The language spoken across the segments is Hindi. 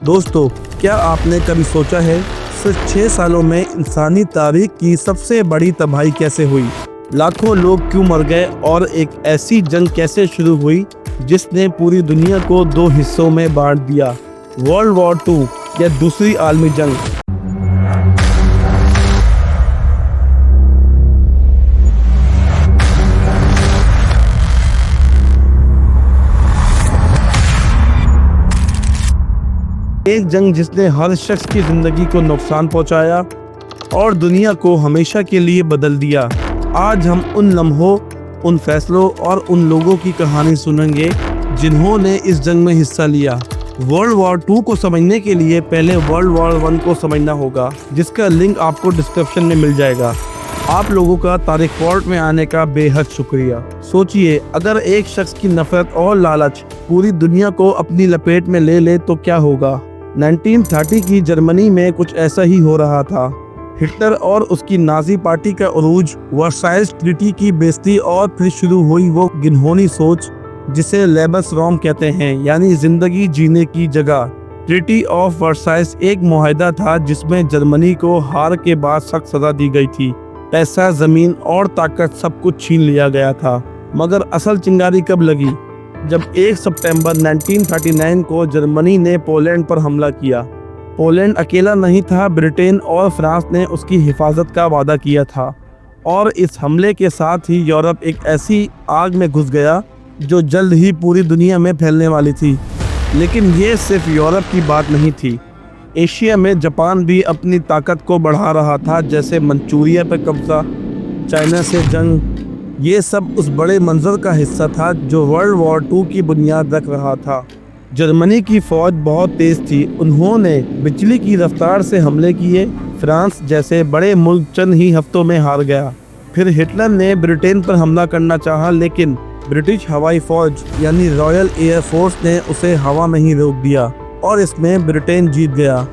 दोस्तों, क्या आपने कभी सोचा है सिर्फ 6 सालों में इंसानी तारीख की सबसे बड़ी तबाही कैसे हुई? लाखों लोग क्यों मर गए और एक ऐसी जंग कैसे शुरू हुई जिसने पूरी दुनिया को 2 हिस्सों में बांट दिया? वर्ल्ड वॉर 2 या दूसरी आलमी जंग? एक जंग जिसने हर शख्स की जिंदगी को नुकसान पहुंचाया और दुनिया को हमेशा के लिए बदल दिया। आज हम उन लम्हों, उन फैसलों और उन लोगों की कहानी सुनेंगे जिन्होंने इस जंग में हिस्सा लिया। वर्ल्ड वॉर 2 को समझने के लिए पहले वर्ल्ड वॉर 1 को समझना होगा, जिसका लिंक आपको डिस्क्रिप्शन में मिल जाएगा। आप लोगों का तारीख कोर्ट में आने का बेहद शुक्रिया। सोचिए, अगर एक शख्स की नफरत और लालच पूरी दुनिया को अपनी लपेट में ले ले तो क्या होगा। 1930 की जर्मनी में कुछ ऐसा ही हो रहा था। हिटलर और उसकी नाजी पार्टी का उरूज, वर्साइल्स ट्रीटी की बेइज्जती और फिर शुरू हुई वो घिनौनी सोच जिसे लेबेनराउम कहते हैं, यानी जिंदगी जीने की जगह। ट्रीटी ऑफ वर्साइल्स एक मुआहदा था जिसमें जर्मनी को हार के बाद सख्त सजा दी गई थी। पैसा, जमीन और ताकत सब कुछ छीन लिया गया था। मगर असल चिंगारी कब लगी? जब 1 सितंबर 1939 को जर्मनी ने पोलैंड पर हमला किया। पोलैंड अकेला नहीं था, ब्रिटेन और फ्रांस ने उसकी हिफाजत का वादा किया था। और इस हमले के साथ ही यूरोप एक ऐसी आग में घुस गया जो जल्द ही पूरी दुनिया में फैलने वाली थी। लेकिन ये सिर्फ यूरोप की बात नहीं थी। एशिया में जापान भी अपनी ताकत को बढ़ा रहा था, जैसे मंचूरिया पर कब्जा, चाइना से जंग। ये सब उस बड़े मंजर का हिस्सा था जो वर्ल्ड वॉर 2 की बुनियाद रख रहा था। जर्मनी की फौज बहुत तेज थी। उन्होंने बिजली की रफ्तार से हमले किए। फ्रांस जैसे बड़े मुल्क चंद ही हफ्तों में हार गया। फिर हिटलर ने ब्रिटेन पर हमला करना चाहा, लेकिन ब्रिटिश हवाई फौज यानी रॉयल एयर फोर्स ने उसे हवा में ही रोक दिया और इसमें ब्रिटेन जीत गया।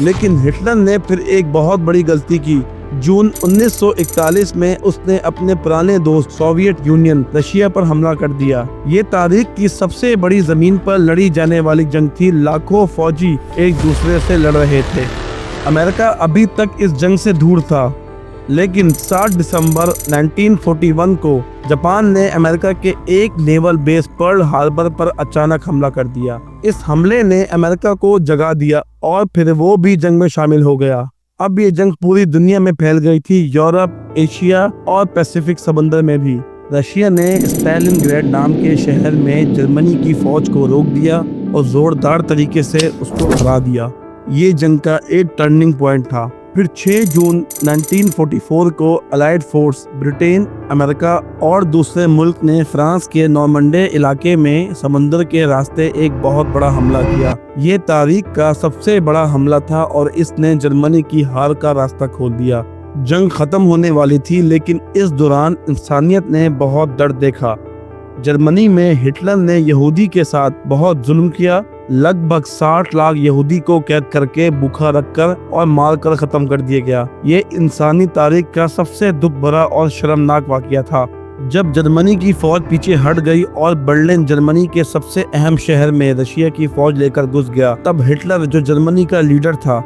लेकिन हिटलर ने फिर एक बहुत बड़ी गलती की। जून 1941 में उसने अपने पुराने दोस्त सोवियत यूनियन रशिया पर हमला कर दिया। ये तारीख की सबसे बड़ी जमीन पर लड़ी जाने वाली जंग थी। लाखों फौजी एक दूसरे से लड़ रहे थे। अमेरिका अभी तक इस जंग से दूर था, लेकिन 7 दिसंबर 1941 को जापान ने अमेरिका के एक नेवल बेस पर्ल हार्बर पर अचानक हमला कर दिया। इस हमले ने अमेरिका को जगा दिया और फिर वो भी जंग में शामिल हो गया। अब ये जंग पूरी दुनिया में फैल गई थी, यूरोप, एशिया और पैसिफिक समंदर में भी। रशिया ने स्टालिनग्राड नाम के शहर में जर्मनी की फौज को रोक दिया और जोरदार तरीके से उसको हरा दिया। ये जंग का एक टर्निंग पॉइंट था। फिर 6 जून 1944 को अलाइड फोर्स, ब्रिटेन, अमेरिका और दूसरे मुल्क ने फ्रांस के नॉर्मंडी इलाके में समंदर के रास्ते एक बहुत बड़ा हमला किया। ये तारीख का सबसे बड़ा हमला था और इसने जर्मनी की हार का रास्ता खोल दिया। जंग खत्म होने वाली थी, लेकिन इस दौरान इंसानियत ने बहुत दर्द देखा। जर्मनी में हिटलर ने यहूदी के साथ बहुत जुल्म किया। लगभग 60 लाख यहूदी को कैद करके भूखा रखकर और मारकर खत्म कर दिया गया। ये इंसानी तारीख का सबसे दुख भरा और शर्मनाक वाकया था। जब जर्मनी की फौज पीछे हट गई और बर्लिन, जर्मनी के सबसे अहम शहर में रशिया की फौज लेकर घुस गया, तब हिटलर, जो जर्मनी का लीडर था,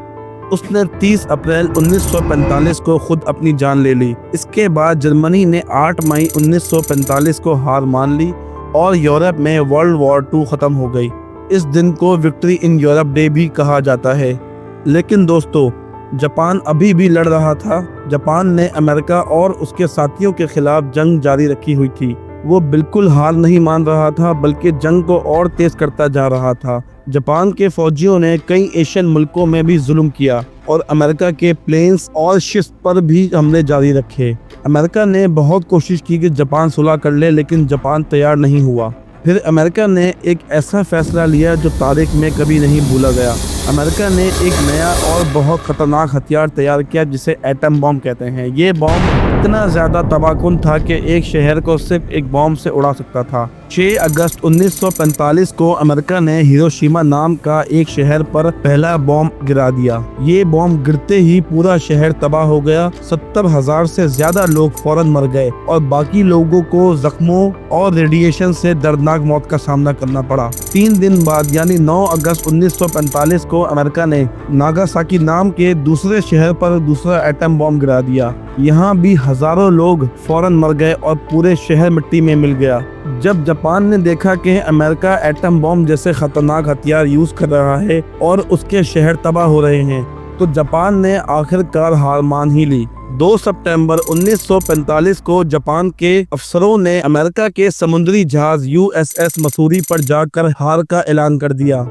उसने 30 अप्रैल 1945 को खुद अपनी जान ले ली। इसके बाद जर्मनी ने 8 मई 1945 को हार मान ली और यूरोप में वर्ल्ड वॉर 2 खत्म हो गई। इस दिन को विक्ट्री इन यूरोप डे भी कहा जाता है। लेकिन दोस्तों, जापान अभी भी लड़ रहा था। जापान ने अमेरिका और उसके साथियों के खिलाफ जंग जारी रखी हुई थी। वो बिल्कुल हार नहीं मान रहा था, बल्कि जंग को और तेज करता जा रहा था। जापान के फौजियों ने कई एशियन मुल्कों में भी जुल्म किया और अमेरिका के प्लेन्स और शिप्स पर भी हमले जारी रखे। अमेरिका ने बहुत कोशिश की कि जापान सुलह कर ले, लेकिन जापान तैयार नहीं हुआ। फिर अमेरिका ने एक ऐसा फैसला लिया जो तारीख में कभी नहीं भूला गया। अमेरिका ने एक नया और बहुत खतरनाक हथियार तैयार किया जिसे एटम बॉम्ब कहते हैं। ये बॉम्ब इतना ज़्यादा तबाहकुन था कि एक शहर को सिर्फ एक बॉम्ब से उड़ा सकता था। 6 अगस्त 1945 को अमेरिका ने हिरोशिमा नाम का एक शहर पर पहला बॉम्ब गिरा दिया। ये बॉम्ब गिरते ही पूरा शहर तबाह हो गया। 70,000 से ज्यादा लोग फौरन मर गए और बाकी लोगों को जख्मों और रेडिएशन से दर्दनाक मौत का सामना करना पड़ा। 3 दिन बाद यानी 9 अगस्त 1945 को अमेरिका ने नागासाकी नाम के दूसरे शहर पर दूसरा एटम बॉम्ब गिरा दिया। यहाँ भी हजारों लोग फौरन मर गए और पूरे शहर मिट्टी में मिल गया। जब जापान ने देखा कि अमेरिका एटम बॉम्ब जैसे खतरनाक हथियार यूज कर रहा है और उसके शहर तबाह हो रहे हैं, तो जापान ने आखिरकार हार मान ही ली। 2 सितंबर 1945 को जापान के अफसरों ने अमेरिका के समुद्री जहाज USS मसूरी पर जाकर हार का ऐलान कर दिया।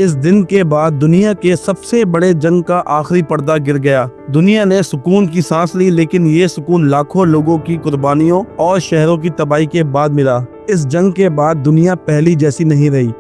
इस दिन के बाद दुनिया के सबसे बड़े जंग का आखिरी पर्दा गिर गया। दुनिया ने सुकून की सांस ली, लेकिन ये सुकून लाखों लोगों की कुर्बानियों और शहरों की तबाही के बाद मिला। इस जंग के बाद दुनिया पहली जैसी नहीं रही।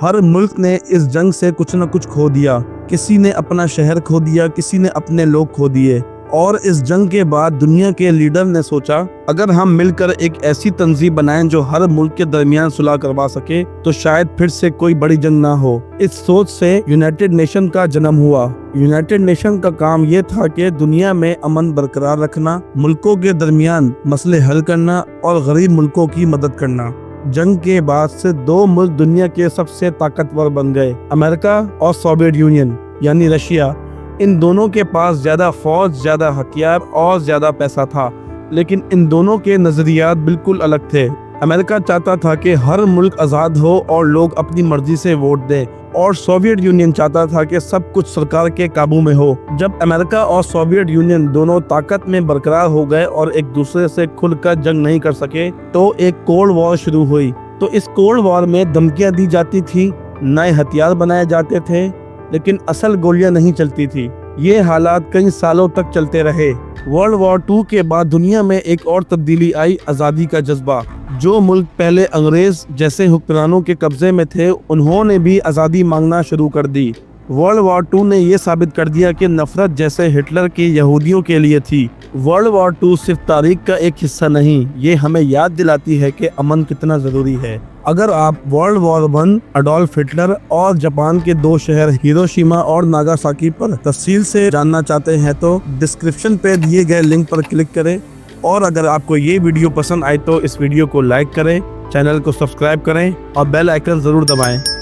हर मुल्क ने इस जंग से कुछ न कुछ खो दिया। किसी ने अपना शहर खो दिया, किसी ने अपने लोग खो दिए। और इस जंग के बाद दुनिया के लीडर ने सोचा, अगर हम मिलकर एक ऐसी तंजीम बनाएं जो हर मुल्क के दरमियान सुलह करवा सके, तो शायद फिर से कोई बड़ी जंग ना हो। इस सोच से यूनाइटेड नेशन का जन्म हुआ। यूनाइटेड नेशन का काम ये था कि दुनिया में अमन बरकरार रखना, मुल्कों के दरमियान मसले हल करना और गरीब मुल्कों की मदद करना। जंग के बाद से 2 मुल्क दुनिया के सबसे ताकतवर बन गए, अमेरिका और सोवियत यूनियन यानी रशिया। इन दोनों के पास ज्यादा फौज, ज्यादा हथियार और ज्यादा पैसा था, लेकिन इन दोनों के नजरियात बिल्कुल अलग थे। अमेरिका चाहता था कि हर मुल्क आज़ाद हो और लोग अपनी मर्जी से वोट दें, और सोवियत यूनियन चाहता था कि सब कुछ सरकार के काबू में हो। जब अमेरिका और सोवियत यूनियन दोनों ताकत में बरकरार हो गए और एक दूसरे से खुलकर जंग नहीं कर सके, तो एक कोल्ड वॉर शुरू हुई। तो इस कोल्ड वॉर में धमकियां दी जाती थी, नए हथियार बनाए जाते थे, लेकिन असल गोलियां नहीं चलती थी। ये हालात कई सालों तक चलते रहे। वर्ल्ड वॉर 2 के बाद दुनिया में एक और तब्दीली आई, आज़ादी का जज्बा। जो मुल्क पहले अंग्रेज जैसे हुक्मरानों के कब्जे में थे, उन्होंने भी आज़ादी मांगना शुरू कर दी। वर्ल्ड वॉर 2 ने यह साबित कर दिया कि नफरत जैसे हिटलर की यहूदियों के लिए थी। वर्ल्ड वॉर 2 सिर्फ तारीख का एक हिस्सा नहीं, ये हमें याद दिलाती है कि अमन कितना ज़रूरी है। अगर आप वर्ल्ड वॉर 1, अडोल्फ हिटलर और जापान के 2 शहर हिरोशिमा और नागासाकी पर तफसील से जानना चाहते हैं, तो डिस्क्रिप्शन पे दिए गए लिंक पर क्लिक करें। और अगर आपको ये वीडियो पसंद आए तो इस वीडियो को लाइक करें, चैनल को सब्सक्राइब करें और बेल आइकन ज़रूर दबाएं।